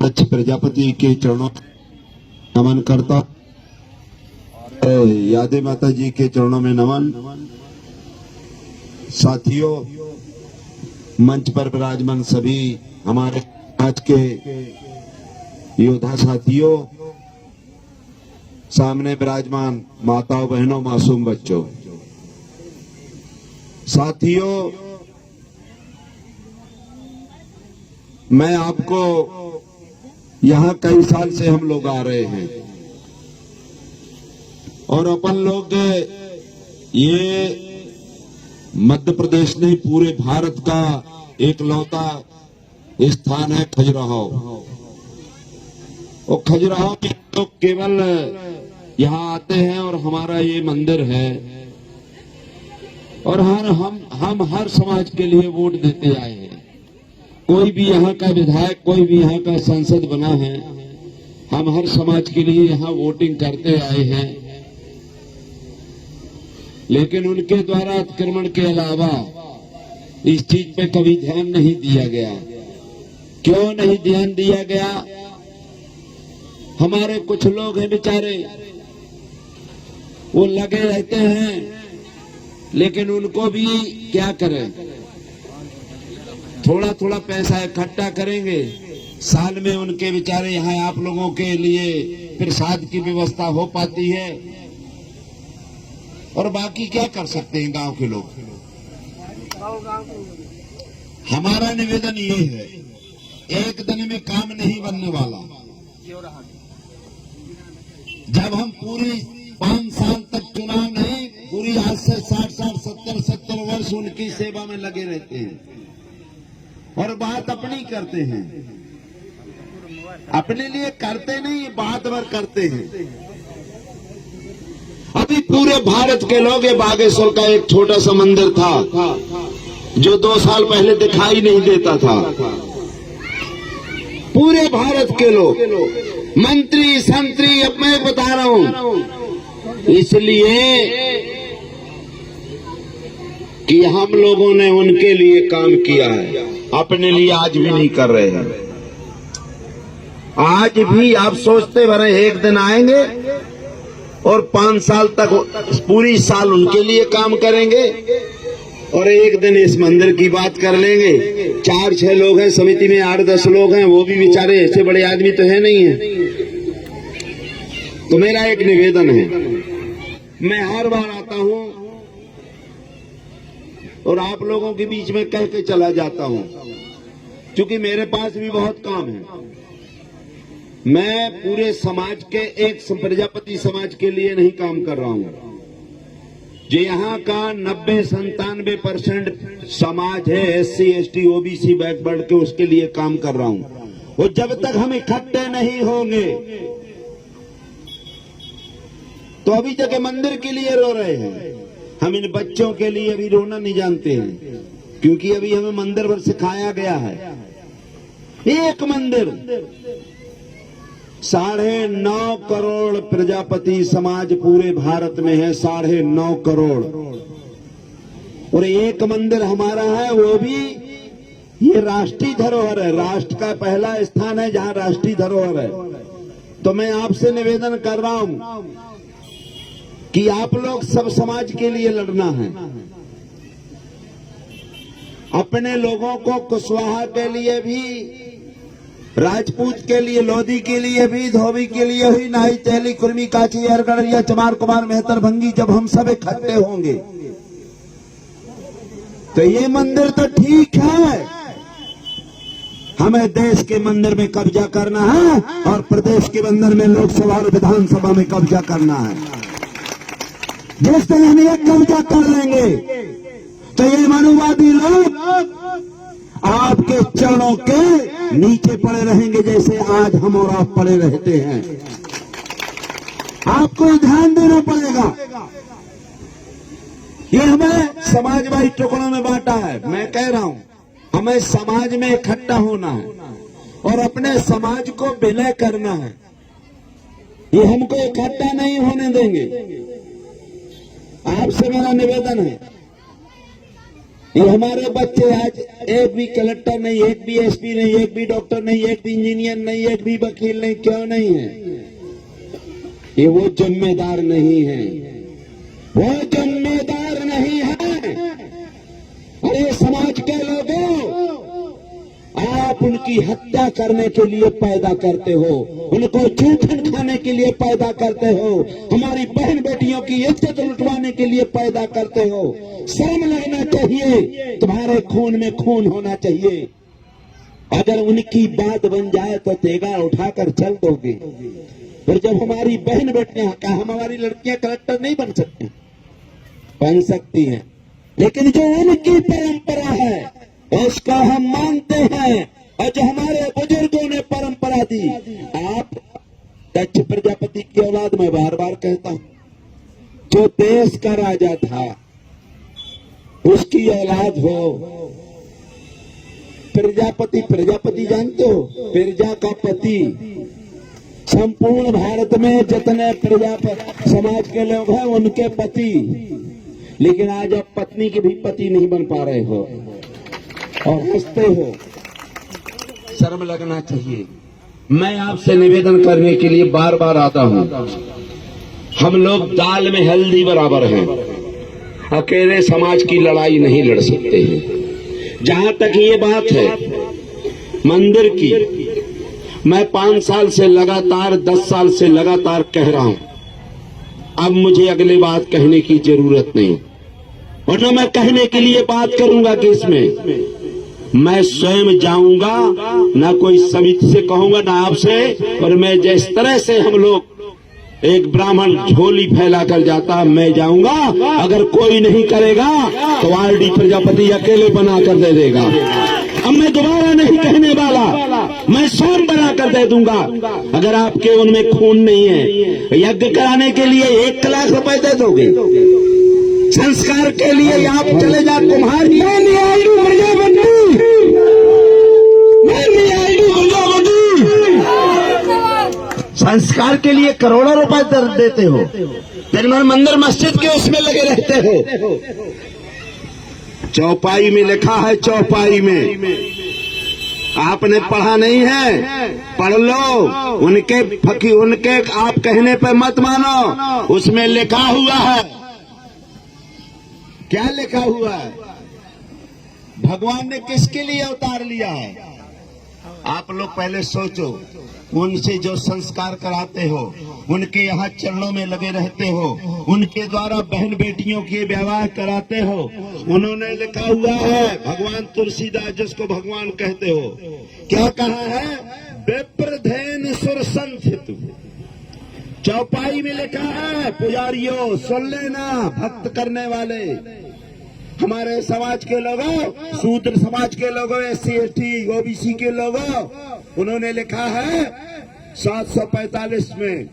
अच्छे प्रजापति के चरणों नमन करता, यादे माता जी के चरणों में नमन। साथियों, मंच पर विराजमान सभी हमारे आज के योद्धा साथियों, सामने विराजमान माताओं, बहनों, मासूम बच्चों, साथियों, मैं आपको यहाँ कई साल से हम लोग आ रहे हैं और अपन लोग ये मध्य प्रदेश नहीं पूरे भारत का एक लौता स्थान है खजुराहो। और खजुराहो के लोग केवल यहाँ आते हैं और हमारा ये मंदिर है और हम हर समाज के लिए वोट देते आए हैं। कोई भी यहाँ का विधायक, कोई भी यहाँ का सांसद बना है, हम हर समाज के लिए यहाँ वोटिंग करते आए हैं। लेकिन उनके द्वारा अतिक्रमण के अलावा इस चीज पे कभी ध्यान नहीं दिया गया। क्यों नहीं ध्यान दिया गया? हमारे कुछ लोग हैं बेचारे, वो लगे रहते हैं, लेकिन उनको भी क्या करें, थोड़ा थोड़ा पैसा इकट्ठा करेंगे, साल में उनके बेचारे यहाँ आप लोगों के लिए प्रसाद की व्यवस्था हो पाती है और बाकी क्या कर सकते हैं गांव के लोग। हमारा निवेदन ये है, एक दिन में काम नहीं बनने वाला। जब हम पूरी 5 साल तक चुनाव नहीं, पूरी आज से 60 70 वर्ष उनकी सेवा में लगे रहते हैं और बात अपनी करते हैं, अपने लिए करते नहीं, बात भर करते हैं। अभी पूरे भारत के लोग, ये बागेश्वर का एक छोटा सा मंदिर था जो 2 साल पहले दिखाई नहीं देता था, पूरे भारत के लोग, मंत्री संतरी, अब मैं बता रहा हूं, इसलिए कि हम लोगों ने उनके लिए काम किया है, अपने लिए आज भी नहीं कर रहे हैं। आज भी आप सोचते भरे एक दिन आएंगे और 5 साल तक पूरी साल उनके लिए काम करेंगे और एक दिन इस मंदिर की बात कर लेंगे। 4-6 लोग हैं समिति में, 8-10 लोग हैं, वो भी बेचारे ऐसे बड़े आदमी तो है नहीं है। तो मेरा एक निवेदन है, मैं हर बार आता हूं और आप लोगों के बीच में कह के चला जाता हूं, क्योंकि मेरे पास भी बहुत काम है। मैं पूरे समाज के एक प्रजापति समाज के लिए नहीं काम कर रहा हूं। जो यहाँ का 90-97% समाज है, SC ST OBC बैकवर्ड के, उसके लिए काम कर रहा हूं। और जब तक हम इकट्ठे नहीं होंगे तो अभी तक मंदिर के लिए रो रहे हैं, हम इन बच्चों के लिए अभी रोना नहीं जानते हैं, क्योंकि अभी हमें मंदिर भर सिखाया गया है। एक मंदिर 9.5 करोड़ प्रजापति समाज पूरे भारत में है, 9.5 करोड़, और एक मंदिर हमारा है, वो भी ये राष्ट्रीय धरोहर है, राष्ट्र का पहला स्थान है जहां राष्ट्रीय धरोहर है। तो मैं आपसे निवेदन कर रहा हूं कि आप लोग सब समाज के लिए लड़ना है, अपने लोगों को, कुशवाहा के लिए भी, राजपूत के लिए, लोधी के लिए भी, धोबी के लिए भी, नाई, चहली, कुर्मी, काची, अरगड़िया, चमार, कुमार, मेहतर, भंगी, जब हम सब इकट्ठे होंगे तो ये मंदिर तो ठीक है, हमें देश के मंदिर में कब्जा करना है और प्रदेश के मंदिर में लोकसभा और विधानसभा में कब्जा करना है। जिस दिन हम ये कब्जा कर लेंगे तो ये मनुवादी लोग आपके चरणों के नीचे पड़े रहेंगे, जैसे आज हम और आप पड़े रहते हैं। आपको ध्यान देना पड़ेगा। ये हमें समाजवादी टुकड़ों में बांटा है। मैं कह रहा हूं, हमें समाज में इकट्ठा होना है और अपने समाज को विलय करना है। ये हमको इकट्ठा नहीं होने देंगे। आपसे मेरा निवेदन है, ये हमारे बच्चे आज एक भी कलेक्टर नहीं, एक भी एसपी नहीं, एक भी डॉक्टर नहीं, एक भी इंजीनियर नहीं, एक भी वकील नहीं। क्यों नहीं है? ये वो जिम्मेदार नहीं है, वो जिम्मेदार नहीं है। अरे समाज के लोगों, आप उनकी हत्या करने के लिए पैदा करते हो, उनको जूठन खाने के लिए पैदा करते हो, हमारी बहन बेटियों की इज्जत लुटवाने के लिए पैदा करते हो। शर्म लगना चाहिए, तुम्हारे खून में खून होना चाहिए। अगर उनकी बात बन जाए तो तेगा उठाकर चल दोगे। फिर जब हमारी बहन बेटियां, क्या हमारी लड़कियां कलेक्टर नहीं बन सकती? बन सकती हैं, लेकिन जो उनकी परंपरा है उसको हम मानते हैं, और जो हमारे बुजुर्गों ने परंपरा दी। आप दक्ष प्रजापति की औलाद, मैं बार बार कहता हूं, जो देश का राजा था उसकी औलाद हो। प्रजापति, प्रजापति जानते हो? प्रजा का पति। संपूर्ण भारत में जितने प्रजापति समाज के लोग हैं उनके पति, लेकिन आज आप पत्नी के भी पति नहीं बन पा रहे हो और हंसते हो। शर्म लगना चाहिए। मैं आपसे निवेदन करने के लिए बार बार आता हूं, हम लोग दाल में हल्दी बराबर हैं। अकेले समाज की लड़ाई नहीं लड़ सकते हैं। जहां तक ये बात है मंदिर की, मैं 5 साल से लगातार, 10 साल से लगातार कह रहा हूं, अब मुझे अगले बात कहने की जरूरत नहीं, वरना मैं कहने के लिए बात करूंगा कि इसमें मैं स्वयं जाऊंगा, ना कोई समिति से कहूंगा, ना आपसे। और मैं जिस तरह से हम लोग एक ब्राह्मण झोली फैला कर जाता, मैं जाऊंगा। अगर कोई नहीं करेगा तो आरडी प्रजापति अकेले बना कर दे देगा। अब मैं दोबारा नहीं कहने वाला, मैं स्वयं बना कर दे दूंगा। अगर आपके उनमें खून नहीं है, यज्ञ कराने के लिए 1 लाख रुपए दे दोगे, संस्कार के लिए आप चले जा, तुम्हारी संस्कार के लिए करोड़ों रुपए देते हो, लेकिन मंदिर मस्जिद के उसमें लगे रहते हो। चौपाई में लिखा है, चौपाई में आपने पढ़ा नहीं है, पढ़ लो। उनके आप कहने पे मत मानो, उसमें लिखा हुआ है। क्या लिखा हुआ है? भगवान ने किसके लिए अवतार लिया है? आप लोग पहले सोचो। उनसे जो संस्कार कराते हो, उनके यहाँ चरणों में लगे रहते हो, उनके द्वारा बहन बेटियों के विवाह कराते हो। उन्होंने लिखा हुआ है, भगवान तुलसीदास जिसको भगवान कहते हो, क्या कहा है? विप्रधेन सुरसंथित। चौपाई में लिखा है, पुजारियों सुन लेना, भक्त करने वाले हमारे समाज के लोगों, शूद्र समाज के लोगों, SC ST OBC के लोगों, उन्होंने लिखा है 745 में,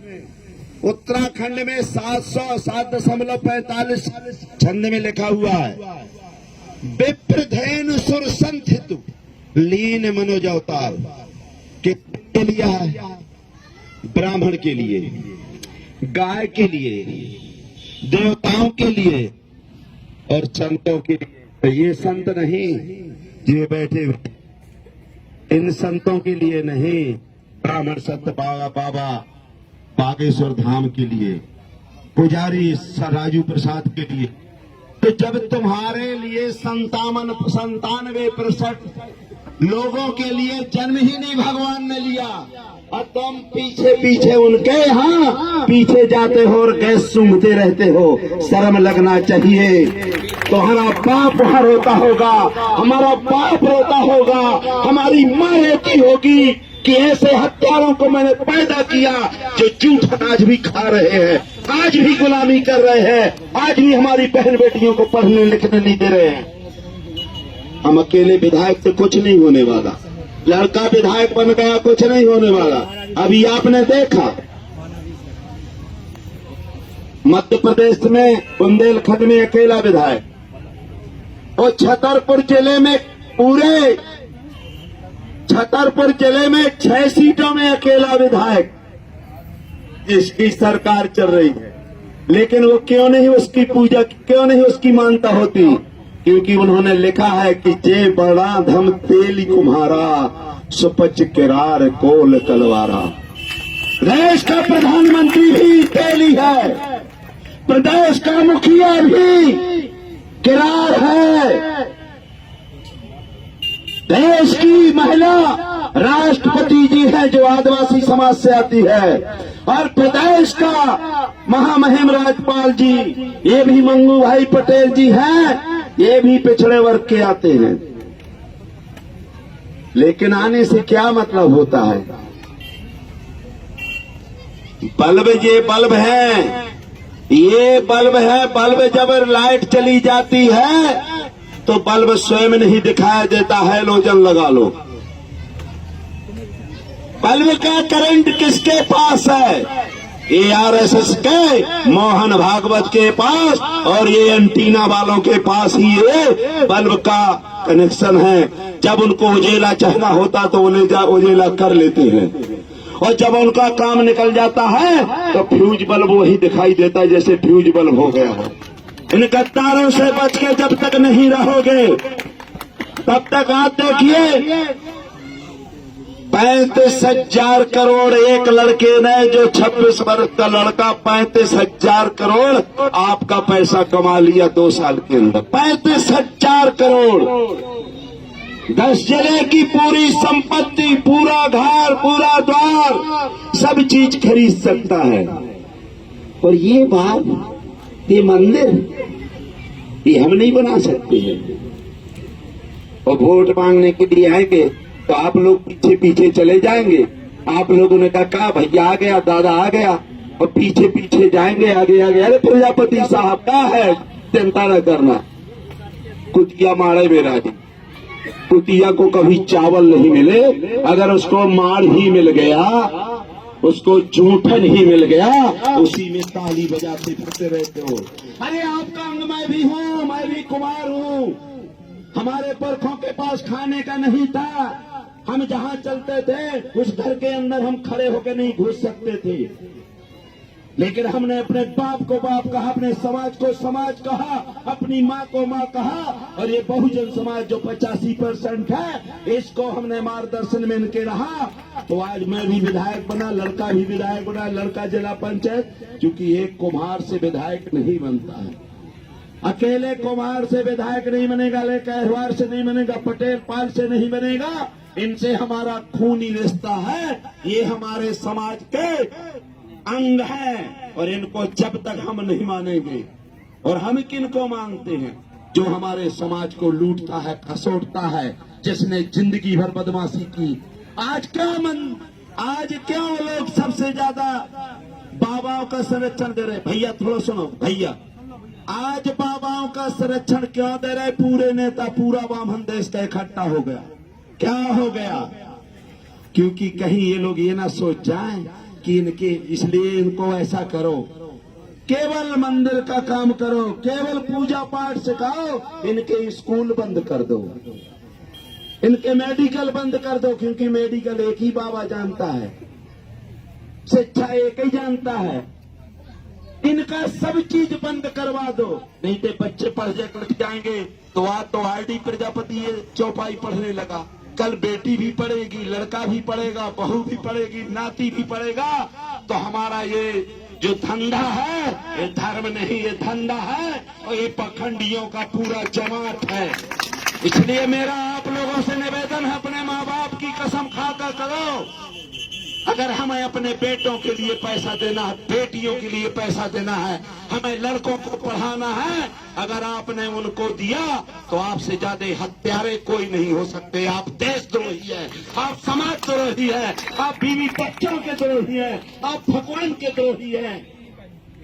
उत्तराखंड में 707.45 छंद में लिखा हुआ है, विप्रधेन सुरसंथित लीन मनोज अवतार। किसके लिया है? ब्राह्मण के लिए, गाय के लिए, देवताओं के लिए और संतों के लिए। तो ये संत नहीं जो बैठे हुए, इन संतों के लिए नहीं, ब्राह्मण संत बाबा बागेश्वर धाम के लिए, पुजारी राजू प्रसाद के लिए। तो जब तुम्हारे लिए 97% लोगों के लिए जन्म ही नहीं भगवान ने लिया, और तुम पीछे पीछे उनके यहाँ पीछे जाते हो और गैस सूंघते रहते हो। शर्म लगना चाहिए। तुम्हारा बाप वहां रोता होगा, हमारा बाप रोता होगा, हमारी माँ रोती होगी कि ऐसे हत्यारों को मैंने पैदा किया जो झूठ अनाज भी खा रहे हैं, आज भी गुलामी कर रहे हैं, आज भी हमारी बहन बेटियों को पढ़ने लिखने नहीं दे रहे हैं। हम अकेले विधायक से कुछ नहीं होने वाला, लड़का विधायक बन गया कुछ नहीं होने वाला। अभी आपने देखा मध्य प्रदेश में बुंदेलखंड में अकेला विधायक, और छतरपुर जिले में पूरे छतरपुर जिले में 6 सीटों में अकेला विधायक जिसकी सरकार चल रही है। लेकिन वो क्यों नहीं उसकी पूजा, क्यों नहीं उसकी मानता होती? क्योंकि उन्होंने लिखा है कि जे बड़ा धम तेली कुम्हारा सुपच किरार कोल तलवारा। देश का प्रधानमंत्री भी तेली है, प्रदेश का मुखिया भी किरार है, देश की महिला राष्ट्रपति जी है जो आदिवासी समाज से आती है, और प्रदेश का महामहिम राज्यपाल जी ये भी मंगू भाई पटेल जी हैं, ये भी पिछड़े वर्ग के आते हैं। लेकिन आने से क्या मतलब होता है? बल्ब ये बल्ब है, ये बल्ब है। बल्ब जब लाइट चली जाती है तो बल्ब स्वयं नहीं दिखाई देता है, लोजन लगा लो। बल्ब का करंट किसके पास है? ARSS के मोहन भागवत के पास और ये एंटीना वालों के पास ही ये बल्ब का कनेक्शन है। जब उनको उजेला चाहना होता तो उजेला कर लेते हैं, और जब उनका काम निकल जाता है तो फ्यूज बल्ब वही दिखाई देता है जैसे फ्यूज बल्ब हो गया हो। इन गद्दारों से बच के जब तक नहीं रहोगे तब तक आप देखिए 35,000 करोड़ एक लड़के ने, जो 26 वर्ष का लड़का 35,000 करोड़ आपका पैसा कमा लिया 2 साल के अंदर। 35,000 करोड़, 10 जगह की पूरी संपत्ति, पूरा घर, पूरा द्वार, सब चीज खरीद सकता है। और ये बात, ये मंदिर ये हम नहीं बना सकते हैं। और वोट मांगने के लिए आएंगे तो आप लोग पीछे पीछे चले जाएंगे। आप लोगों ने कहा भैया आ गया, दादा आ गया, और पीछे पीछे जाएंगे, आगे आगे। अरे प्रजापति साहब क्या है, चिंता न करना, कुतिया मारे मेरा जी। कुतिया को कभी चावल नहीं मिले, अगर उसको मार ही मिल गया, उसको जूठन ही मिल गया, उसी में ताली बजाते फिरते रहते हो। अरे आपका अंग मैं भी हूँ, मैं भी कुमार हूँ। हमारे पुरखों के पास खाने का नहीं था, हम जहां चलते थे उस घर के अंदर हम खड़े होकर नहीं घुस सकते थे, लेकिन हमने अपने बाप को बाप कहा, अपने समाज को समाज कहा, अपनी माँ को माँ कहा, और ये बहुजन समाज जो 85% है इसको हमने मार्गदर्शन में इनके रहा। तो आज मैं भी विधायक बना, लड़का भी विधायक बना, लड़का जिला पंचायत, क्योंकि एक कुम्हार से विधायक नहीं बनता है, अकेले कुम्हार से विधायक नहीं बनेगा, कहवार से नहीं बनेगा, पटेल पाल से नहीं बनेगा। इनसे हमारा खूनी रिश्ता है, ये हमारे समाज के अंग है, और इनको जब तक हम नहीं मानेंगे। और हम किनको मांगते हैं? जो हमारे समाज को लूटता है, खसोटता है, जिसने जिंदगी भर बदमाशी की। आज क्यों लोग सबसे ज्यादा बाबाओं का संरक्षण दे रहे? भैया थोड़ा सुनो भैया, आज बाबाओं का संरक्षण क्यों दे रहे? पूरे नेता, पूरा वामन देश का इकट्ठा हो गया। क्या हो गया? क्योंकि कहीं ये लोग ये ना सोच जाएं कि इनके, इसलिए इनको ऐसा करो, केवल मंदिर का काम करो, केवल पूजा पाठ सिखाओ, इनके स्कूल बंद कर दो, इनके मेडिकल बंद कर दो, क्योंकि मेडिकल एक ही बाबा जानता है, शिक्षा एक ही जानता है। इनका सब चीज बंद करवा दो, नहीं तो बच्चे पढ़ जाएंगे। तो आज तो RD प्रजापति ये चौपाई पढ़ने लगा, कल बेटी भी पढ़ेगी, लड़का भी पढ़ेगा, बहू भी पढ़ेगी, नाती भी पढ़ेगा। तो हमारा ये जो धंधा है ये धर्म नहीं, ये धंधा है, और ये पखंडियों का पूरा जमात है। इसलिए मेरा आप लोगों से निवेदन है, अपने माँ बाप की कसम खाकर करो, अगर हमें अपने बेटों के लिए पैसा देना है, बेटियों के लिए पैसा देना है, हमें लड़कों को पढ़ाना है, अगर आपने उनको दिया तो आपसे ज्यादा हत्यारे कोई नहीं हो सकते। आप देशद्रोही है, आप समाज द्रोही है, आप बीवी बच्चों के द्रोही है, आप भगवान के द्रोही है।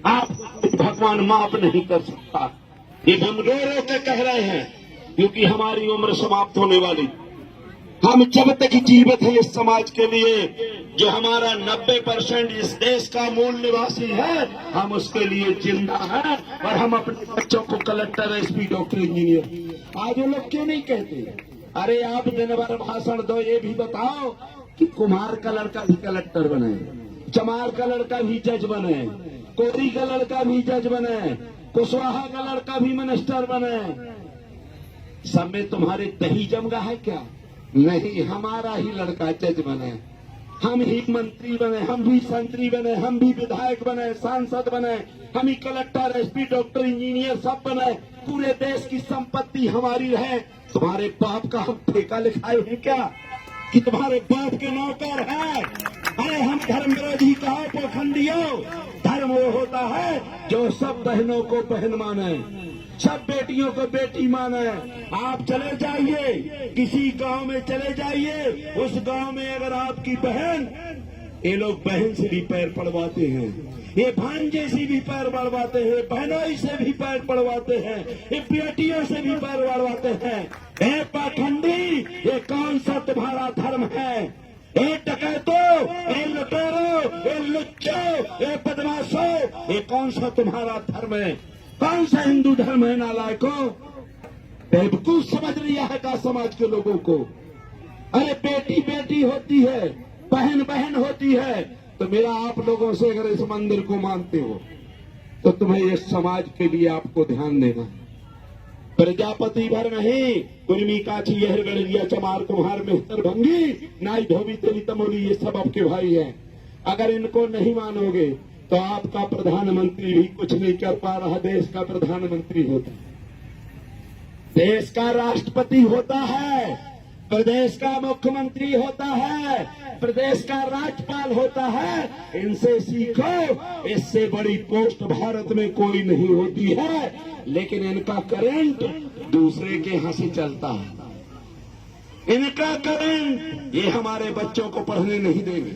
आप भगवान माफ नहीं कर सकता। ये हम रो रो के कह रहे हैं, क्योंकि हमारी उम्र समाप्त होने वाली। हम जब तक जीवित हैं इस समाज के लिए, जो हमारा 90% इस देश का मूल निवासी है, हम उसके लिए जिंदा हैं, और हम अपने बच्चों को कलेक्टर, SP, डॉक्टर, इंजीनियर। आज वो लोग क्यों नहीं कहते? अरे आप दिन भर भाषण दो, ये भी बताओ कि कुम्हार का लड़का भी कलेक्टर बने, चमार का लड़का भी जज बने, कोरी का लड़का भी जज बने, कुशवाहा का लड़का भी मिनिस्टर बने, सब में तुम्हारे दही जमगा है क्या? नहीं, हमारा ही लड़का जज बने, हम ही मंत्री बने, हम भी संतरी बने, हम भी विधायक बने, सांसद बने, हम ही कलेक्टर, एसपी, डॉक्टर, इंजीनियर सब बने, पूरे देश की संपत्ति हमारी रहे। तुम्हारे बाप का हम ठेका लिखाए हैं क्या कि तुम्हारे बाप के नौकर है? अरे हम धर्म विरोधी कहो पाखंडियों, धर्म वो होता है जो सब बहनों को बहन माने, सब बेटियों को बेटी माने। आप चले जाइए, किसी गांव में चले जाइए, उस गांव में अगर आपकी बहन, ये लोग बहन से भी पैर पड़वाते हैं, ये भांजे से भी पैर पड़वाते हैं, बहनोई से भी पैर पड़वाते हैं, ये बेटियों से भी पैर पड़वाते हैं। ए पाखंडी, ये कौन सा तुम्हारा धर्म है? ए डकैतों, ए लुटेरों, ए लुच्चों, ए बदमाशों, ये कौन सा तुम्हारा धर्म है? कौन सा हिंदू धर्म है? नालायकों, बेवकूफ समझ लिया है का समाज के लोगों को। अरे बेटी बेटी होती है, बहन बहन होती है। तो मेरा आप लोगों से, अगर इस मंदिर को मानते हो तो तुम्हें इस समाज के लिए आपको ध्यान देना। प्रजापति भर नहीं, कुर्मी, काछी, यहर, गड़रिया, चमार, कुम्हार, मेहतर, भंगी, नाई, धोबी, तेली, तमोली, ये सब आपके भाई हैं। अगर इनको नहीं मानोगे तो आपका प्रधानमंत्री भी कुछ नहीं कर पा रहा। देश का प्रधानमंत्री होता है, देश का राष्ट्रपति होता है, प्रदेश का मुख्यमंत्री होता है, प्रदेश का राज्यपाल होता है। इनसे सीखो, इससे बड़ी पोस्ट भारत में कोई नहीं होती है। लेकिन इनका करंट दूसरे के यहां से चलता है। इनका करंट, ये हमारे बच्चों को पढ़ने नहीं देंगे,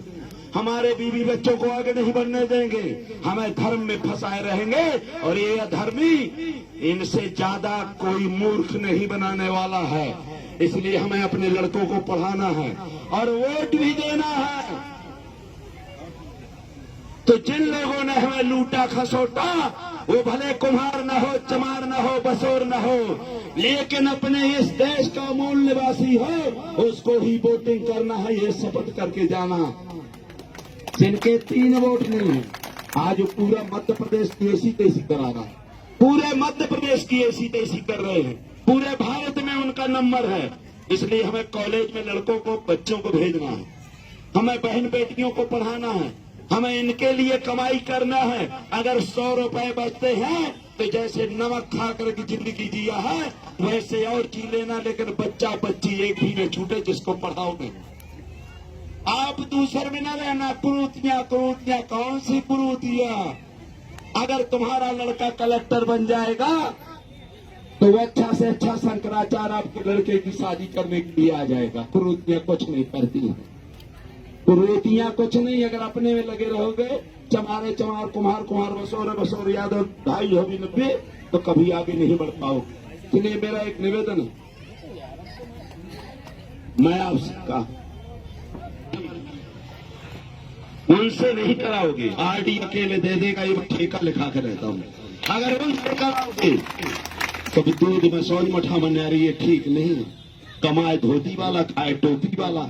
हमारे बीवी बच्चों को आगे नहीं बढ़ने देंगे, हमें धर्म में फंसाए रहेंगे। और ये अधर्मी इनसे ज्यादा कोई मूर्ख नहीं बनाने वाला है। इसलिए हमें अपने लड़कों को पढ़ाना है और वोट भी देना है। तो जिन लोगों ने हमें लूटा खसोटा, वो भले कुम्हार न हो, चमार न हो, बसोर न हो, लेकिन अपने इस देश का मूल निवासी हो, उसको ही वोटिंग करना है, ये शपथ करके जाना। जिनके 3 वोट नहीं है, आज पूरा मध्य प्रदेश की ऐसी तैसी करा रहा है, पूरे मध्य प्रदेश की ऐसी तैसी कर रहे हैं, पूरे भारत में उनका नंबर है। इसलिए हमें कॉलेज में लड़कों को, बच्चों को भेजना है, हमें बहन बेटियों को पढ़ाना है, हमें इनके लिए कमाई करना है। अगर 100 रुपए बचते हैं तो जैसे नमक खा करके जिंदगी जिया है वैसे और जी लेना, लेकिन बच्चा बच्ची एक भी न छूटे जिसको पढ़ाओगे। आप दूसरे में न रहना, कुरूतियां कुरूतियां, कौन सी कुरूतियां? अगर तुम्हारा लड़का कलेक्टर बन जाएगा तो वो अच्छा से अच्छा शंकराचार्य आपके लड़के की शादी करने के लिए आ जाएगा। कुरूतियां कुछ नहीं करती हैं, कुरूतियां कुछ नहीं। अगर अपने में लगे रहोगे, चमारे चमार, कुम्हार कुम्हार, बसोर बसोर, यादव ढाई हो भी 90, तो कभी आगे नहीं बढ़ पाओगे। इसलिए मेरा एक निवेदन है, मैं आपसे कहा, उनसे नहीं कराओगे, आरडी अकेले दे देगा, ये ठेका लिखा कर रहता हूं। अगर उनसे कराओगे तो दूध में सौज मठा बना रही है, ठीक नहीं। कमाए धोती वाला, खाए टोपी वाला।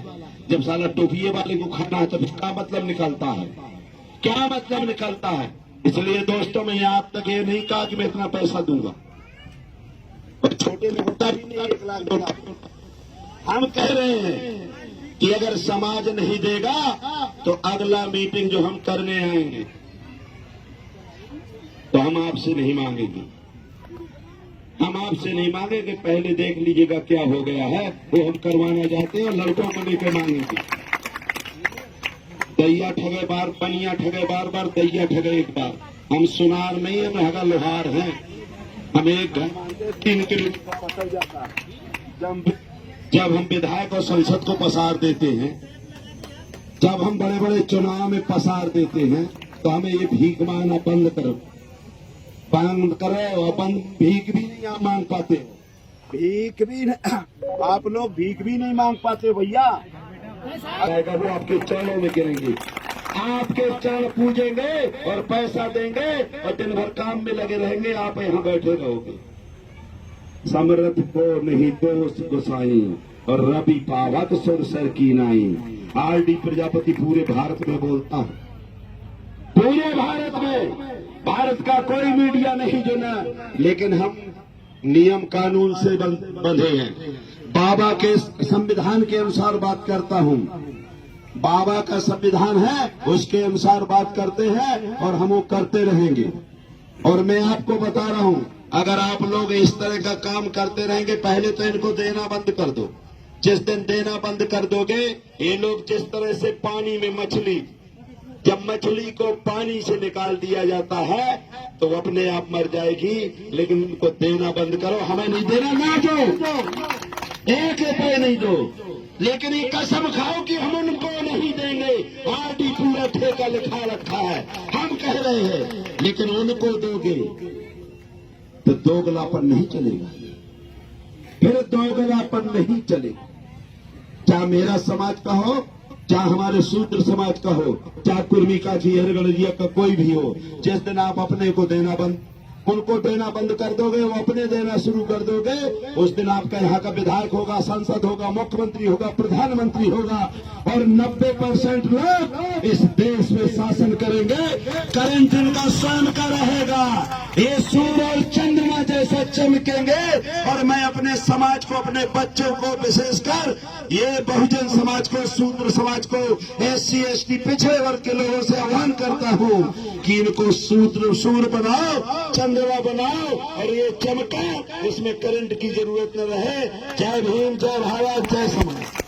जब साला टोपिये वाले को खाना है तो क्या मतलब निकलता है, क्या मतलब निकलता है? इसलिए दोस्तों, मैं आप तक ये नहीं कहा कि मैं इतना पैसा दूंगा, और छोटे में होता भी नहीं 1 लाख 2 लाख। हम कह रहे हैं कि अगर समाज नहीं देगा तो अगला मीटिंग जो हम करने आएंगे तो हम आपसे नहीं मांगेंगे, हम आपसे नहीं मांगेंगे। पहले देख लीजिएगा क्या हो गया है, वो हम करवाना चाहते हैं और लड़कों को लेकर मांगेंगे। दैया ठगे बार, पनिया ठगे बार बार, दैया ठगे एक बार। हम सुनार नहीं है, महंगा लोहार हैं। हम एक घंटे 3 किलोमीटर पकड़ जाता है। जब हम विधायक और संसद को पसार देते हैं, जब हम बड़े बड़े चुनाव में पसार देते हैं, तो हमें ये भीख मांगना बंद करो, बंद करो। और भीख भी नहीं आप मांग पाते, भीख भी नहीं, आप लोग भीख भी नहीं मांग पाते भैया। वो आपके चरणों में गिरेंगे, आपके चरण पूजेंगे और पैसा देंगे और दिन भर काम में लगे रहेंगे, आप यहाँ बैठे रहोगे। समर्थ को नहीं दोष गोसाई और रवि पावक सुर सर की नाई। आरडी प्रजापति पूरे भारत में बोलता है, पूरे भारत में। भारत का कोई मीडिया नहीं जो ना, लेकिन हम नियम कानून से बंधे हैं। बाबा के संविधान के अनुसार बात करता हूं। बाबा का संविधान है, उसके अनुसार बात करते हैं और हम वो करते रहेंगे। और मैं आपको बता रहा हूं, अगर आप लोग इस तरह का काम करते रहेंगे, पहले तो इनको देना बंद कर दो। जिस दिन देना बंद कर दोगे, ये लोग जिस तरह से पानी में मछली, जब मछली को पानी से निकाल दिया जाता है तो अपने आप मर जाएगी, लेकिन उनको देना बंद करो। हमें नहीं देना, ना दो, 1 रुपये नहीं दो, लेकिन ये कसम खाओ कि हम उनको नहीं देंगे। आरडी पूरा ठेका लिखा रखा है, हम कह रहे हैं, लेकिन उनको दोगे तो दोगलापन नहीं चलेगा, फिर दोगलापन नहीं चलेगा। चाहे मेरा समाज का हो, चाहे हमारे शूद्र समाज का हो, चाहे कुर्मी का, हरगढ़िया का कोई भी हो, जिस दिन आप अपने को देना बंद, उनको देना बंद कर दोगे, वो अपने देना शुरू कर दोगे, उस दिन आपका यहाँ का विधायक होगा, सांसद होगा, मुख्यमंत्री होगा, प्रधानमंत्री होगा, और 90% लोग इस देश में शासन करेंगे। करंट इनका स्वयं का रहेगा, ये सूर्य और चंद्रमा जैसा चमकेंगे। और मैं अपने समाज को, अपने बच्चों को, विशेषकर ये बहुजन समाज को, शूद्र समाज को, SC ST पिछड़े वर्ग के लोगों से आह्वान करता हूं कि इनको सूर्य बनाओ, चंद्रमा बनाओ, और ये चमका, इसमें करंट की जरूरत न रहे। जय भीम, जय भारत, जय समाज।